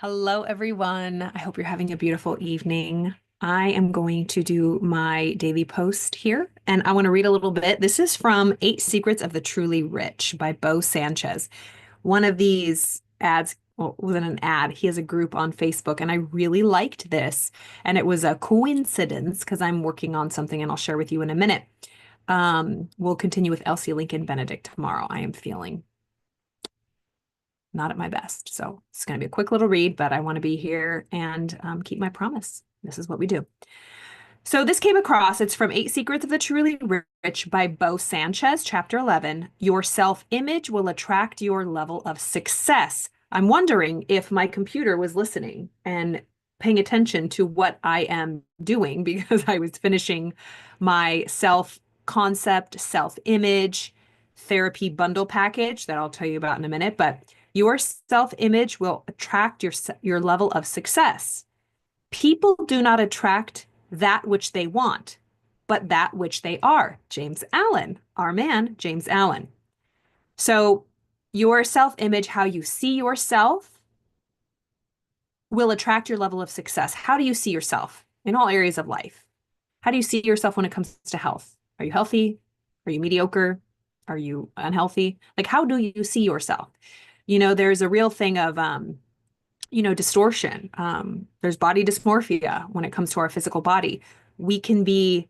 Hello, everyone. I hope you're having a beautiful evening. I am going to do my daily post here, and I want to read a little bit. This is from Eight Secrets of the Truly Rich by Bo Sanchez. One of these ads, well, wasn't an ad. He has a group on Facebook, and I really liked this. And it was a coincidence because I'm working on something, and I'll share with you in a minute. We'll continue with Elsie Lincoln Benedict tomorrow. I am feeling not at my best. So it's going to be a quick little read, but I want to be here and keep my promise. This is what we do. So this came across, it's from Eight Secrets of the Truly Rich by Bo Sanchez, chapter 11. Your self-image will attract your level of success. I'm wondering if my computer was listening and paying attention to what I am doing because I was finishing my self-concept, self-image therapy bundle package that I'll tell you about in a minute. But your self-image will attract your level of success. People do not attract that which they want, but that which they are. James Allen, our man, James Allen. So your self-image, how you see yourself, will attract your level of success. How do you see yourself in all areas of life? How do you see yourself when it comes to health? Are you healthy? Are you mediocre? Are you unhealthy? Like, how do you see yourself? There's a real thing of distortion. There's body dysmorphia when it comes to our physical body. We can be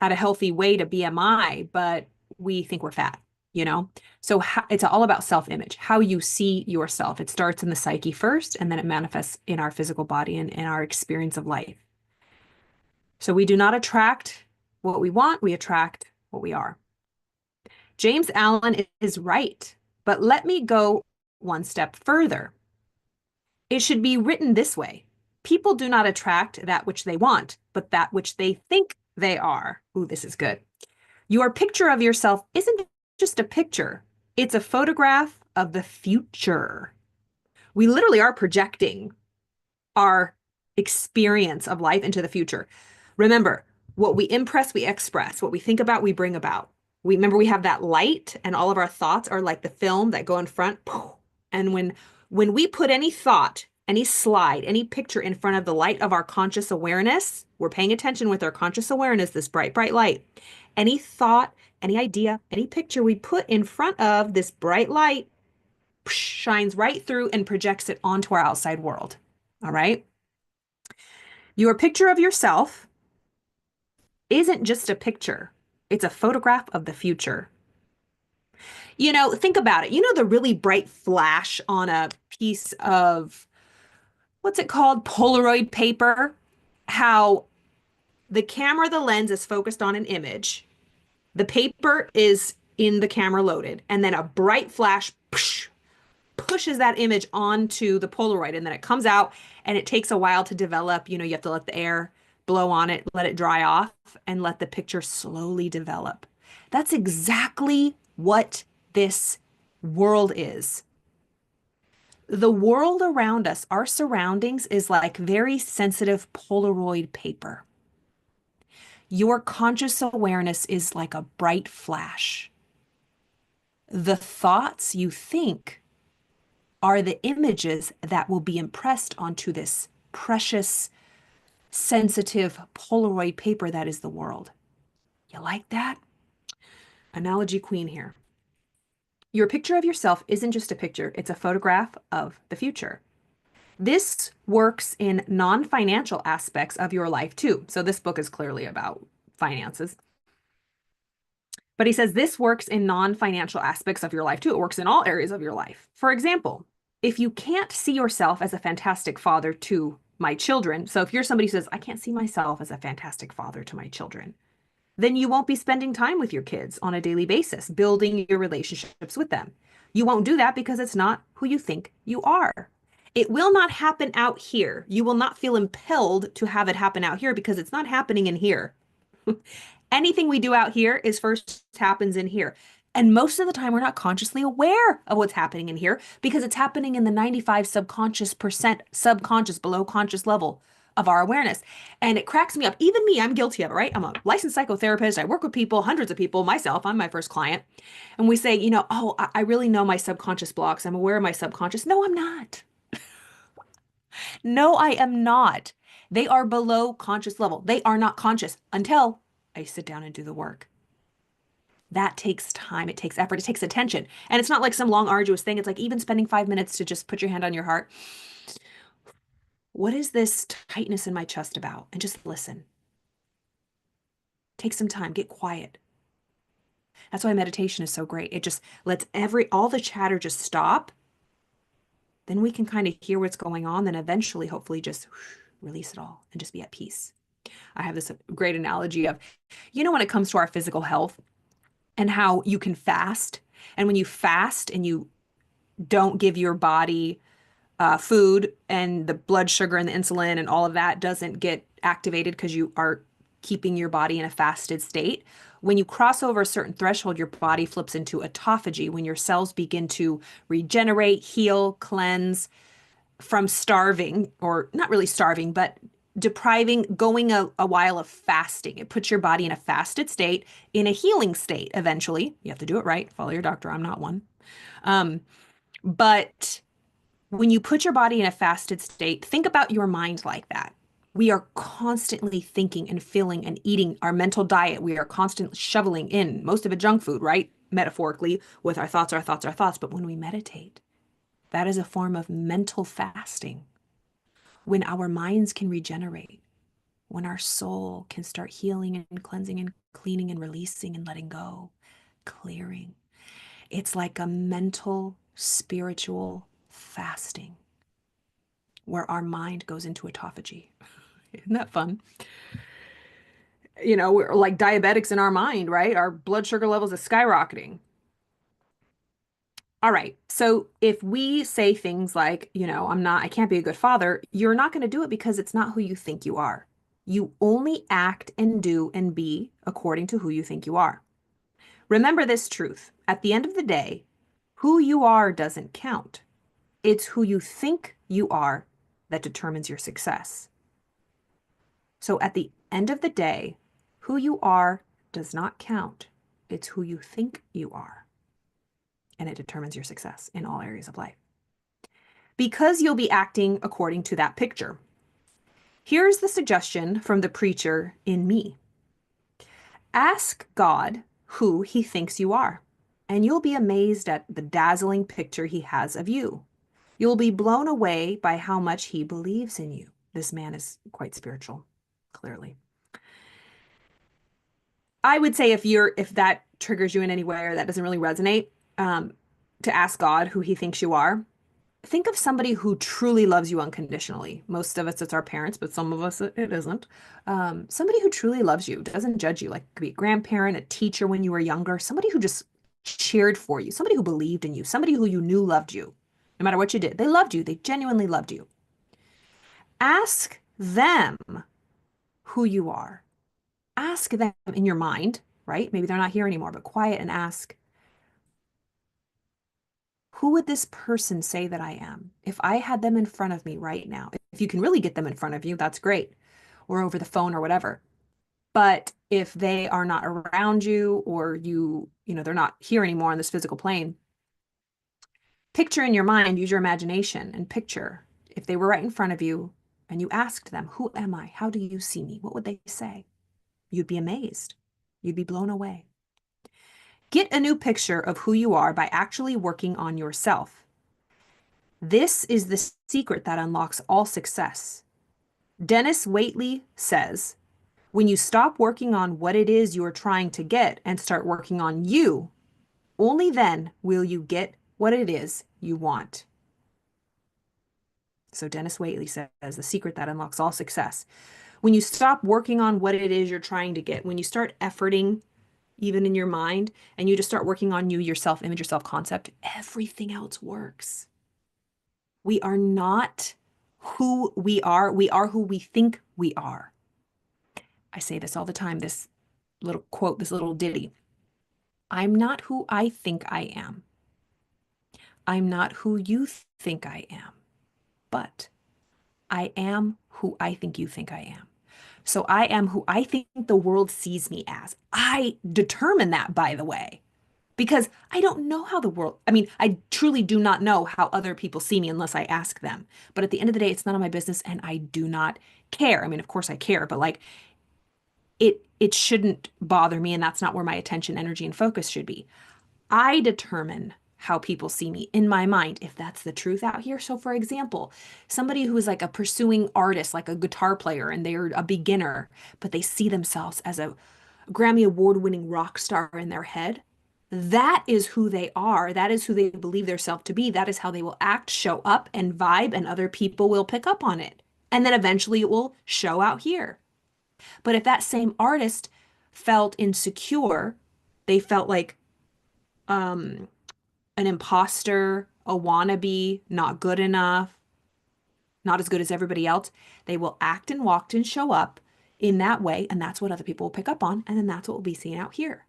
at a healthy weight, a BMI, but we think we're fat, you know? So it's all about self-image, how you see yourself. It starts in the psyche first, and then it manifests in our physical body and in our experience of life. So we do not attract what we want, we attract what we are. James Allen is right, but let me go one step further. It should be written this way. People do not attract that which they want, but that which they think they are. Ooh, this is good. Your picture of yourself isn't just a picture. It's a photograph of the future. We literally are projecting our experience of life into the future. Remember, what we impress, we express. What we think about, we bring about. Remember, we have that light, and all of our thoughts are like the film that go in front. And when we put any thought, any slide, any picture in front of the light of our conscious awareness, we're paying attention with our conscious awareness, this bright, bright light. Any thought, any idea, any picture we put in front of this bright light shines right through and projects it onto our outside world. All right? Your picture of yourself isn't just a picture. It's a photograph of the future. Think about it. The really bright flash on a piece of, what's it called? Polaroid paper. How the camera, the lens is focused on an image. The paper is in the camera loaded, and then a bright flash pushes that image onto the Polaroid, and then it comes out, and it takes a while to develop. You have to let the air blow on it, let it dry off, and let the picture slowly develop. That's exactly what this world is. The world around us, our surroundings, is like very sensitive Polaroid paper. Your conscious awareness is like a bright flash. The thoughts you think are the images that will be impressed onto this precious, sensitive Polaroid paper that is the world. You like that? Analogy queen here. Your picture of yourself isn't just a picture, it's a photograph of the future. This works in non-financial aspects of your life too. So this book is clearly about finances. But he says this works in non-financial aspects of your life too. It works in all areas of your life. For example, if you can't see yourself as a fantastic father to my children, so if you're somebody who says, I can't see myself as a fantastic father to my children, then you won't be spending time with your kids on a daily basis, building your relationships with them. You won't do that because it's not who you think you are. It will not happen out here. You will not feel impelled to have it happen out here because it's not happening in here. Anything we do out here is first happens in here. And most of the time, we're not consciously aware of what's happening in here because it's happening in the 95 subconscious, below conscious level of our awareness. And it cracks me up. Even me, I'm guilty of it, right? I'm a licensed psychotherapist. I work with people, hundreds of people, myself, I'm my first client. And we say, I really know my subconscious blocks. I'm aware of my subconscious. No, I'm not. No, I am not. They are below conscious level. They are not conscious until I sit down and do the work. That takes time. It takes effort. It takes attention. And it's not like some long, arduous thing. It's like even spending 5 minutes to just put your hand on your heart. What is this tightness in my chest about? And just listen. Take some time. Get quiet. That's why meditation is so great. It just lets all the chatter just stop. Then we can kind of hear what's going on. Then eventually, hopefully, just release it all and just be at peace. I have this great analogy of, when it comes to our physical health and how you can fast. And when you fast and you don't give your body food, and the blood sugar and the insulin and all of that doesn't get activated because you are keeping your body in a fasted state. When you cross over a certain threshold, your body flips into autophagy when your cells begin to regenerate, heal, cleanse from starving, or not really starving, but going a while of fasting. It puts your body in a fasted state, in a healing state eventually. You have to do it right. Follow your doctor. I'm not one. But when you put your body in a fasted state, think about your mind like that. We are constantly thinking and feeling and eating our mental diet. We are constantly shoveling in most of it junk food, right? Metaphorically, with our thoughts, our thoughts, our thoughts. But when we meditate, that is a form of mental fasting. When our minds can regenerate, when our soul can start healing and cleansing and cleaning and releasing and letting go, clearing. It's like a mental, spiritual fasting where our mind goes into autophagy. Isn't that fun? We're like diabetics in our mind, right? Our blood sugar levels are skyrocketing. All right. So if we say things like, I can't be a good father, you're not going to do it because it's not who you think you are. You only act and do and be according to who you think you are. Remember this truth. At the end of the day, who you are doesn't count. It's who you think you are that determines your success. So at the end of the day, who you are does not count. It's who you think you are. And it determines your success in all areas of life. Because you'll be acting according to that picture. Here's the suggestion from the preacher in me. Ask God who he thinks you are, and you'll be amazed at the dazzling picture he has of you. You'll be blown away by how much he believes in you. This man is quite spiritual, clearly. I would say if that triggers you in any way or that doesn't really resonate, to ask God who he thinks you are. Think of somebody who truly loves you unconditionally. Most of us, it's our parents, but some of us, it isn't. Somebody who truly loves you, doesn't judge you, like it could be a grandparent, a teacher when you were younger, somebody who just cheered for you, somebody who believed in you, somebody who you knew loved you, no matter what you did. They loved you. They genuinely loved you. Ask them who you are. Ask them in your mind, right? Maybe they're not here anymore, but quiet and ask, who would this person say that I am? If I had them in front of me right now, if you can really get them in front of you, that's great, or over the phone or whatever. But if they are not around you, or they're not here anymore on this physical plane, picture in your mind, use your imagination and picture if they were right in front of you and you asked them, who am I? How do you see me? What would they say? You'd be amazed. You'd be blown away. Get a new picture of who you are by actually working on yourself. This is the secret that unlocks all success. Dennis Waitley says, when you stop working on what it is you are trying to get and start working on you, only then will you get what it is you want. So Dennis Waitley says, the secret that unlocks all success. When you stop working on what it is you're trying to get, when you start efforting, even in your mind, and you just start working on you, your self-image, your self-concept, everything else works. We are not who we are. We are who we think we are. I say this all the time, this little quote, this little ditty. I'm not who I think I am. I'm not who you think I am, but I am who I think you think I am. So I am who I think the world sees me as. I determine that, by the way. because I don't know how the world, I mean, I truly do not know how other people see me unless I ask them. But at the end of the day, it's none of my business and I do not care. I mean, of course I care, but like it shouldn't bother me and that's not where my attention, energy, and focus should be. I determine how people see me in my mind, if that's the truth out here. So, for example, somebody who is like a pursuing artist, like a guitar player, and they're a beginner, but they see themselves as a Grammy Award winning rock star in their head. That is who they are. That is who they believe their self to be. That is how they will act, show up, and vibe, and other people will pick up on it. And then eventually it will show out here. But if that same artist felt insecure, they felt like um, an imposter, a wannabe, not good enough, not as good as everybody else, they will act and walk and show up in that way. And that's what other people will pick up on. And then that's what will be seen out here.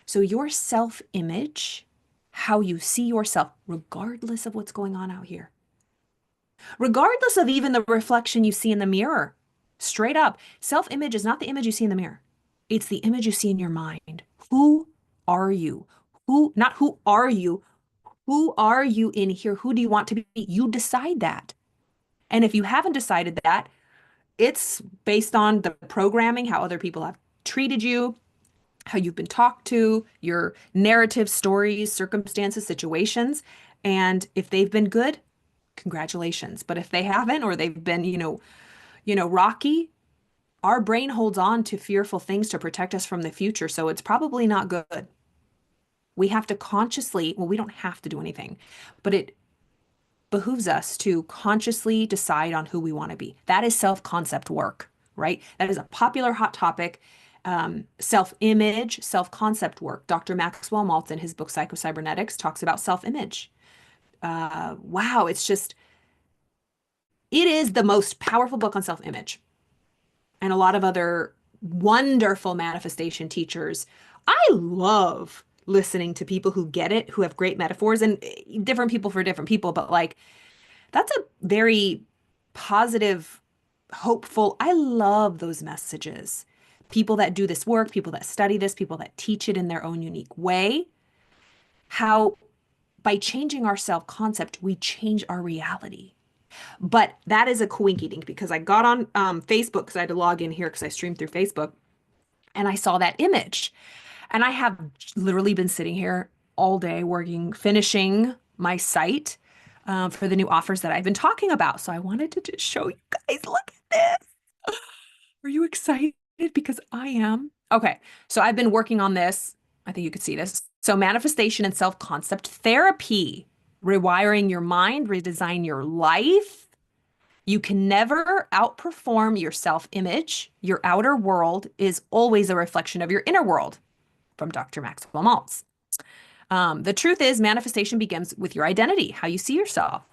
So your self image, how you see yourself, regardless of what's going on out here, regardless of even the reflection you see in the mirror, straight up, self image is not the image you see in the mirror. It's the image you see in your mind. Who are you? Not who are you? Who are you in here? Who do you want to be? You decide that. And if you haven't decided that, it's based on the programming, how other people have treated you, how you've been talked to, your narrative, stories, circumstances, situations. And if they've been good, congratulations. But if they haven't, or they've been, rocky, our brain holds on to fearful things to protect us from the future. So it's probably not good. We have to consciously, well, we don't have to do anything, but it behooves us to consciously decide on who we want to be. That is self-concept work, right? That is a popular hot topic. Self-image, self-concept work. Dr. Maxwell Maltz in his book Psychocybernetics talks about self-image. Wow, it is the most powerful book on self-image. And a lot of other wonderful manifestation teachers. I love listening to people who get it, who have great metaphors, and different people for different people, but like that's a very positive, hopeful. I love those messages. People that do this work, people that study this, people that teach it in their own unique way. How by changing our self concept, we change our reality. But that is a coinky dink because I got on Facebook because I had to log in here because I streamed through Facebook and I saw that image. And I have literally been sitting here all day working, finishing my site for the new offers that I've been talking about. So I wanted to just show you guys, look at this. Are you excited? Because I am. Okay, so I've been working on this. I think you could see this. So manifestation and self-concept therapy, rewiring your mind, redesign your life. You can never outperform your self-image. Your outer world is always a reflection of your inner world, from Dr. Maxwell Maltz. The truth is, manifestation begins with your identity, how you see yourself.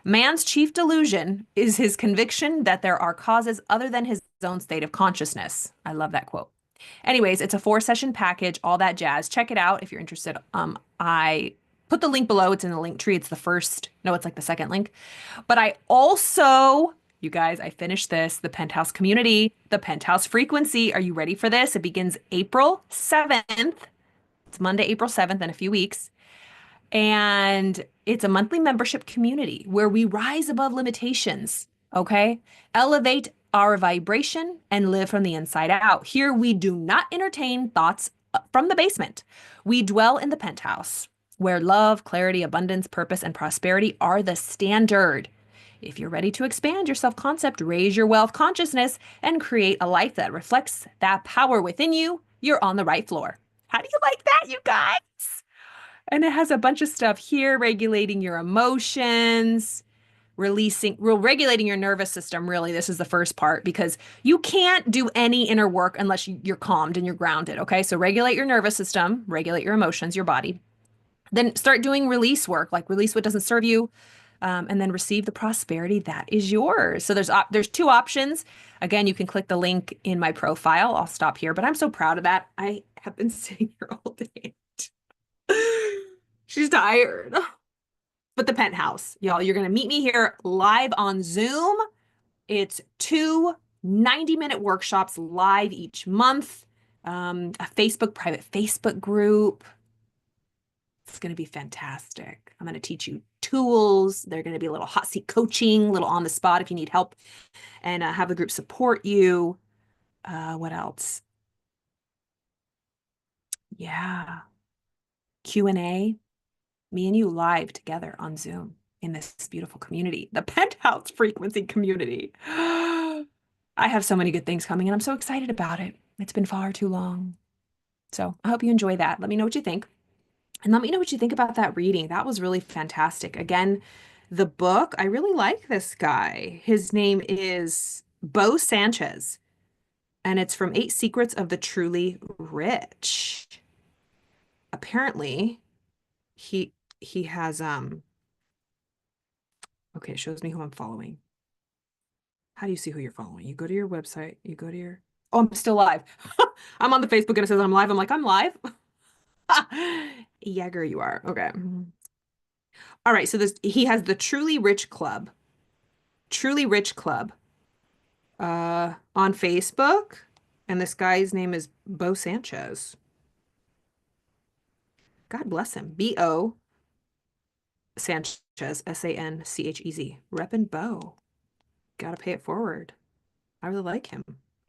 Man's chief delusion is his conviction that there are causes other than his own state of consciousness. I love that quote. Anyways, it's a 4-session package, all that jazz. Check it out if you're interested. I put the link below. It's in the link tree. It's the first, no, it's like the second link. But I also, you guys, I finished this, the Penthouse community, the Penthouse frequency. Are you ready for this? It begins April 7th. It's Monday, April 7th in a few weeks. And it's a monthly membership community where we rise above limitations, okay? Elevate our vibration and live from the inside out. Here we do not entertain thoughts from the basement. We dwell in the penthouse where love, clarity, abundance, purpose, and prosperity are the standard. If you're ready to expand your self-concept, raise your wealth consciousness, and create a life that reflects that power within you, you're on the right floor. How do you like that, you guys? And it has a bunch of stuff here, regulating your emotions, regulating your nervous system. Really, this is the first part because you can't do any inner work unless you're calmed and you're grounded. Okay. So regulate your nervous system, regulate your emotions, your body. Then start doing release work, like release what doesn't serve you, and then receive the prosperity that is yours. So there's 2 options. Again, you can click the link in my profile. I'll stop here, but I'm so proud of that. I have been sitting here all day. She's tired. But the Penthouse, y'all, you're going to meet me here live on Zoom. It's 2 90-minute workshops live each month, a private Facebook group. It's going to be fantastic. I'm going to teach you tools. They're going to be a little hot seat coaching, a little on the spot if you need help, and have the group support you. What else? Yeah. Q&A, me and you live together on Zoom in this beautiful community, the Penthouse Frequency community. I have so many good things coming and I'm so excited about it. It's been far too long. So I hope you enjoy that. Let me know what you think. And let me know what you think about that reading. That was really fantastic. Again, the book, I really like this guy. His name is Bo Sanchez, and it's from Eight Secrets of the Truly Rich. Apparently, he has okay, it shows me who I'm following. How do you see who you're following? You go to your website, you go to your Oh, I'm still live. I'm on the Facebook and it says I'm live. I'm like, I'm live. Yeager, you are. Okay. All right, so this he has the Truly Rich Club. Truly Rich Club on Facebook. And this guy's name is Bo Sanchez. God bless him. B-O Sanchez, S-A-N-C-H-E-Z. Reppin' Bo. Gotta pay it forward. I really like him.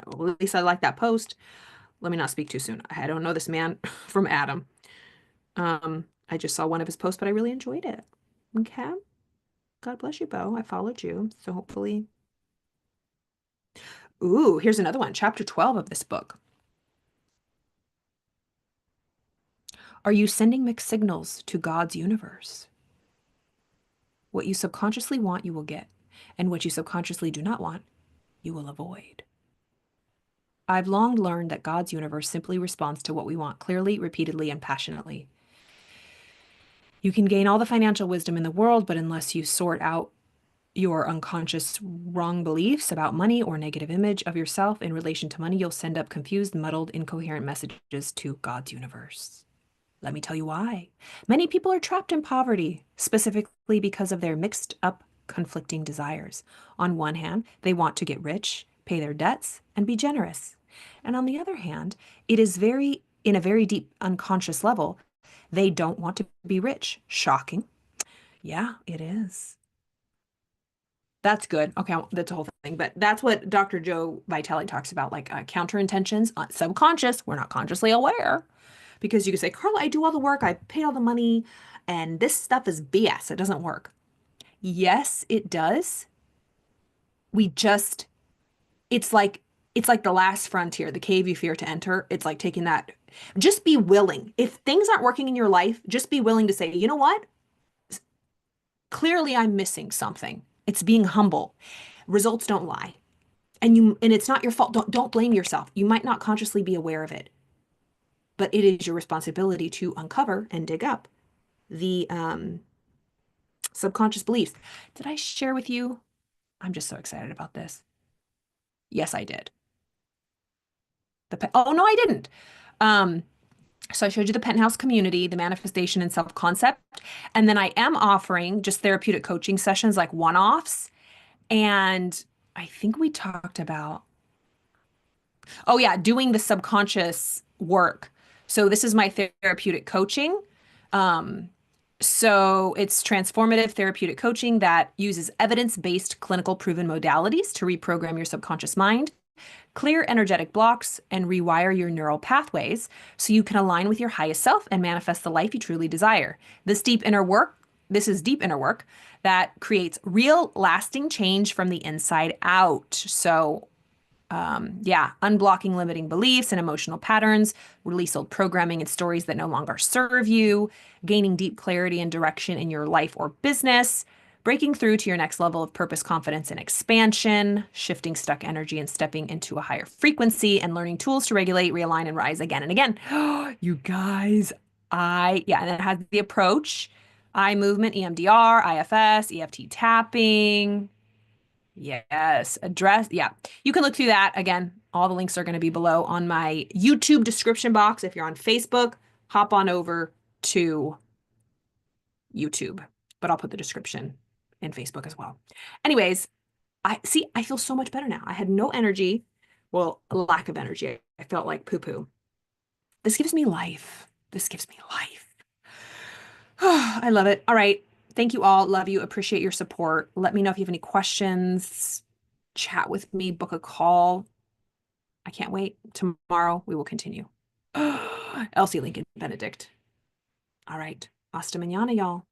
Well, at least I like that post. Let me not speak too soon. I don't know this man from Adam. I just saw one of his posts, but I really enjoyed it. Okay. God bless you, Bo. I followed you. So hopefully. Ooh, here's another one. Chapter 12 of this book. Are you sending mixed signals to God's universe? What you subconsciously want, you will get. And what you subconsciously do not want, you will avoid. I've long learned that God's universe simply responds to what we want clearly, repeatedly, and passionately. You can gain all the financial wisdom in the world, but unless you sort out your unconscious wrong beliefs about money or negative image of yourself in relation to money, you'll send up confused, muddled, incoherent messages to God's universe. Let me tell you why. Many people are trapped in poverty, specifically because of their mixed up, conflicting desires. On one hand, they want to get rich, pay their debts, and be generous. And on the other hand, it is in a very deep unconscious level, they don't want to be rich. Shocking. Yeah, it is. That's good. Okay, that's a whole thing. But that's what Dr. Joe Vitale talks about, like counter intentions, subconscious. We're not consciously aware. Because you can say, Carla, I do all the work, I pay all the money, and this stuff is BS. It doesn't work. Yes, it does. We just, it's like the last frontier, the cave you fear to enter. It's like taking that. Just be willing. If things aren't working in your life, just be willing to say, you know what? Clearly I'm missing something. It's being humble. Results don't lie. And it's not your fault. Don't blame yourself. You might not consciously be aware of it, but it is your responsibility to uncover and dig up the subconscious beliefs. Did I share with you? I'm just so excited about this. Yes, I did. Oh no, I didn't. Um, so I showed you the penthouse community, the manifestation and self-concept, and then I am offering just therapeutic coaching sessions, like one-offs. And I think we talked about, oh yeah, doing the subconscious work. So this is my therapeutic coaching. Um, So it's transformative therapeutic coaching that uses evidence-based clinical proven modalities to reprogram your subconscious mind, clear energetic blocks, and rewire your neural pathways so you can align with your highest self and manifest the life you truly desire. This is deep inner work that creates real lasting change from the inside out. So yeah, unblocking limiting beliefs and emotional patterns, release old programming and stories that no longer serve you, gaining deep clarity and direction in your life or business, breaking through to your next level of purpose, confidence, and expansion, shifting stuck energy and stepping into a higher frequency, and learning tools to regulate, realign, and rise again and again. You guys, yeah, and it has the approach, eye movement, EMDR, IFS, EFT tapping. Yes, address. Yeah, you can look through that. Again, all the links are going to be below on my YouTube description box. If you're on Facebook, hop on over to YouTube, but I'll put the description in Facebook as well. Anyways, I feel so much better now. I had no energy. Well, a lack of energy. I felt like poo-poo. This gives me life. This gives me life. I love it. All right. Thank you all. Love you. Appreciate your support. Let me know if you have any questions. Chat with me, book a call. I can't wait. Tomorrow we will continue. Elsie Lincoln Benedict. All right. Hasta mañana, y'all.